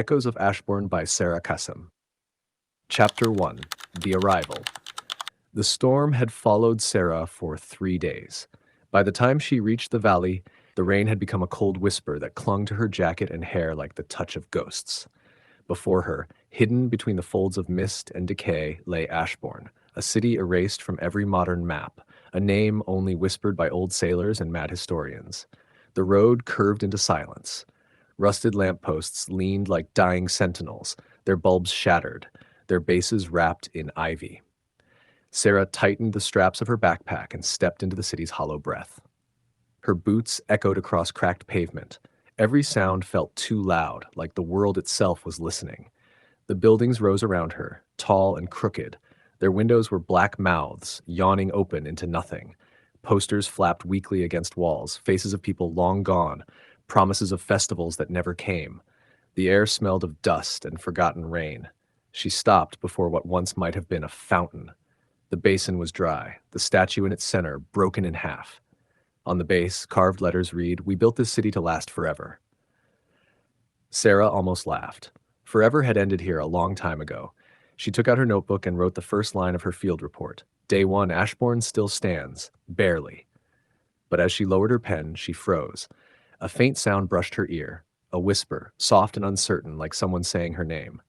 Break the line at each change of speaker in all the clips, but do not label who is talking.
Echoes of Ashborne by Sera. Chapter 1. The Arrival. The storm had followed Sera for 3 days. By the time she reached the valley, the rain had become a cold whisper that clung to her jacket and hair like the touch of ghosts. Before her, hidden between the folds of mist and decay, lay Ashborne, a city erased from every modern map, a name only whispered by old sailors and mad historians. The road curved into silence. Rusted lampposts leaned like dying sentinels, their bulbs shattered, their bases wrapped in ivy. Sera tightened the straps of her backpack and stepped into the city's hollow breath. Her boots echoed across cracked pavement. Every sound felt too loud, like the world itself was listening. The buildings rose around her, tall and crooked. Their windows were black mouths, yawning open into nothing. Posters flapped weakly against walls, faces of people long gone, promises of festivals that never came. The air smelled of dust and forgotten rain. She stopped before what once might have been a fountain. The basin was dry, the statue in its center broken in half. On the base, carved letters read, "We built this city to last forever." Sera almost laughed. Forever had ended here a long time ago. She took out her notebook and wrote the first line of her field report. Day 1, Ashbourne still stands, barely. But as she lowered her pen, she froze. A faint sound brushed her ear, a whisper, soft and uncertain, like someone saying her name.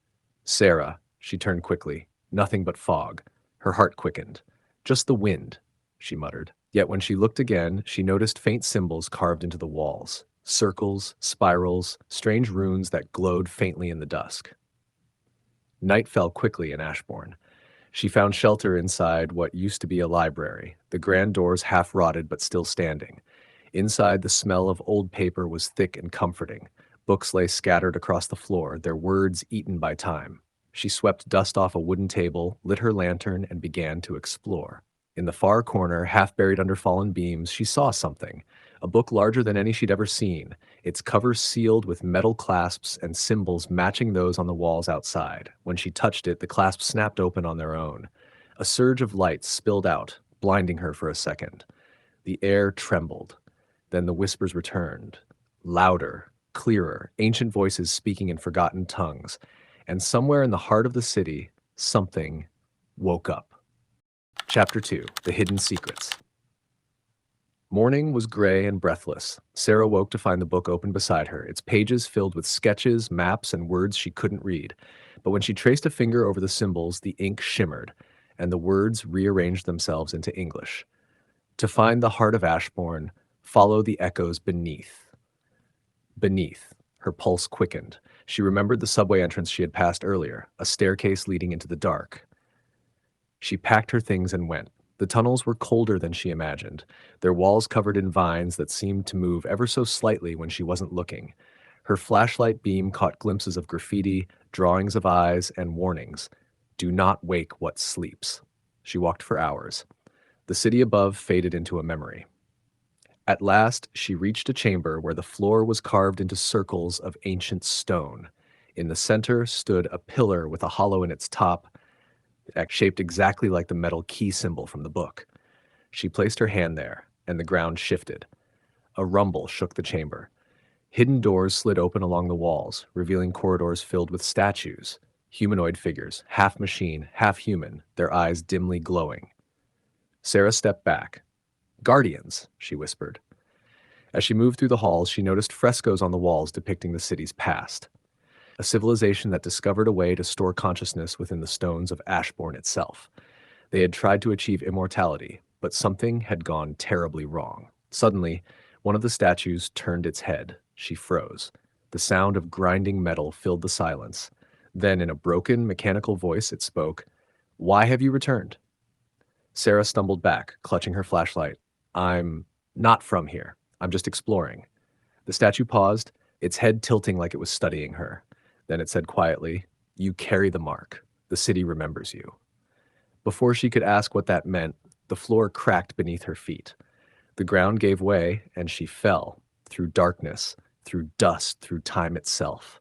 Sera. She turned quickly. Nothing but fog. Her heart quickened. Just the wind, she muttered. Yet when she looked again, she noticed faint symbols carved into the walls. Circles, spirals, strange runes that glowed faintly in the dusk. Night fell quickly in Ashbourne. She found shelter inside what used to be a library, the grand doors half rotted but still standing. Inside, the smell of old paper was thick and comforting. Books lay scattered across the floor, their words eaten by time. She swept dust off a wooden table, lit her lantern, and began to explore. In the far corner, half buried under fallen beams, she saw something. A book larger than any she'd ever seen, its cover sealed with metal clasps and symbols matching those on the walls outside. When she touched it, the clasps snapped open on their own. A surge of light spilled out, blinding her for a second. The air trembled. Then the whispers returned, louder, clearer, ancient voices speaking in forgotten tongues. And somewhere in the heart of the city, something woke up. Chapter 2. The Hidden Secrets. Morning was gray and breathless. Sera woke to find the book open beside her, its pages filled with sketches, maps, and words she couldn't read. But when she traced a finger over the symbols, the ink shimmered, and the words rearranged themselves into English. To find the heart of Ashbourne, follow the echoes beneath. Beneath. Her pulse quickened. She remembered the subway entrance she had passed earlier, a staircase leading into the dark. She packed her things and went. The tunnels were colder than she imagined, their walls covered in vines that seemed to move ever so slightly when she wasn't looking. Her flashlight beam caught glimpses of graffiti, drawings of eyes, and warnings. Do not wake what sleeps. She walked for hours. The city above faded into a memory. At last, she reached a chamber where the floor was carved into circles of ancient stone. In the center stood a pillar with a hollow in its top, shaped exactly like the metal key symbol from the book. She placed her hand there, and the ground shifted. A rumble shook the chamber. Hidden doors slid open along the walls, revealing corridors filled with statues, humanoid figures, half machine, half human, their eyes dimly glowing. Sera stepped back. "Guardians," she whispered. As she moved through the halls, she noticed frescoes on the walls depicting the city's past. A civilization that discovered a way to store consciousness within the stones of Ashbourne itself. They had tried to achieve immortality, but something had gone terribly wrong. Suddenly, one of the statues turned its head. She froze. The sound of grinding metal filled the silence. Then, in a broken, mechanical voice, it spoke, "Why have you returned?" Sera stumbled back, clutching her flashlight. "I'm not from here. I'm just exploring." The statue paused, its head tilting like it was studying her. Then it said quietly, "You carry the mark. The city remembers you." Before she could ask what that meant, the floor cracked beneath her feet. The ground gave way, and she fell, through darkness, through dust, through time itself.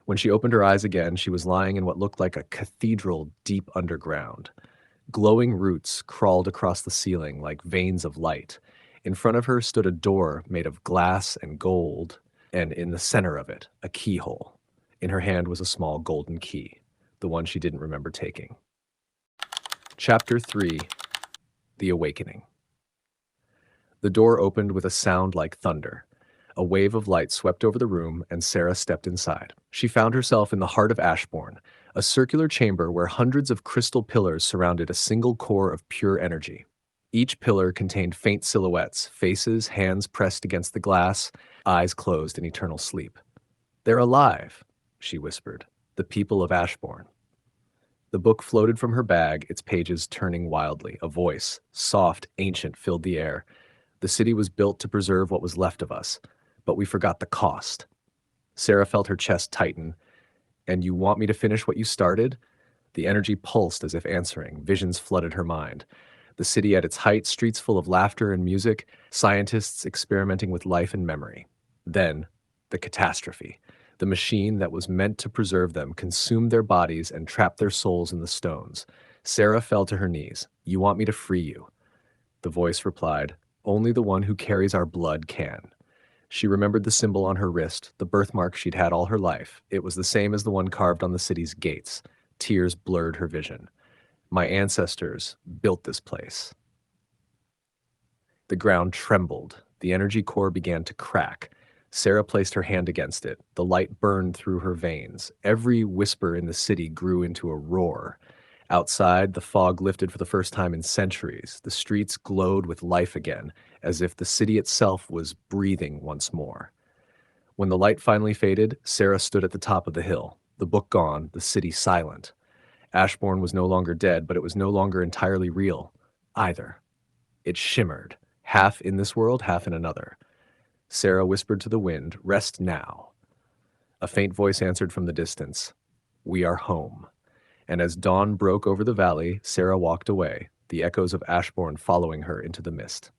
When she opened her eyes again, she was lying in what looked like a cathedral deep underground. Glowing roots crawled across the ceiling like veins of light. In front of her stood a door made of glass and gold, and in the center of it, a keyhole. In her hand was a small golden key, the one she didn't remember taking. Chapter 3: The Awakening. The door opened with a sound like thunder. A wave of light swept over the room, and Sera stepped inside. She found herself in the heart of Ashborne, a circular chamber where hundreds of crystal pillars surrounded a single core of pure energy. Each pillar contained faint silhouettes, faces, hands pressed against the glass, eyes closed in eternal sleep. "They're alive," she whispered, "the people of Ashborne." The book floated from her bag, its pages turning wildly. A voice, soft, ancient, filled the air. "The city was built to preserve what was left of us, but we forgot the cost." Sera felt her chest tighten. "And you want me to finish what you started?" The energy pulsed as if answering. Visions flooded her mind. The city at its height, streets full of laughter and music, scientists experimenting with life and memory. Then, the catastrophe. The machine that was meant to preserve them consumed their bodies and trapped their souls in the stones. Sera fell to her knees. "You want me to free you?" The voice replied, "Only the one who carries our blood can." She remembered the symbol on her wrist, the birthmark she'd had all her life. It was the same as the one carved on the city's gates. Tears blurred her vision. "My ancestors built this place." The ground trembled. The energy core began to crack. Sera placed her hand against it. The light burned through her veins. Every whisper in the city grew into a roar. Outside, the fog lifted for the first time in centuries. The streets glowed with life again, as if the city itself was breathing once more. When the light finally faded, Sera stood at the top of the hill. The book gone, the city silent. Ashborne was no longer dead, but it was no longer entirely real either. It shimmered, half in this world, half in another. Sera whispered to the wind, "Rest now." A faint voice answered from the distance, "We are home." And as dawn broke over the valley, Sera walked away, the echoes of Ashborne following her into the mist.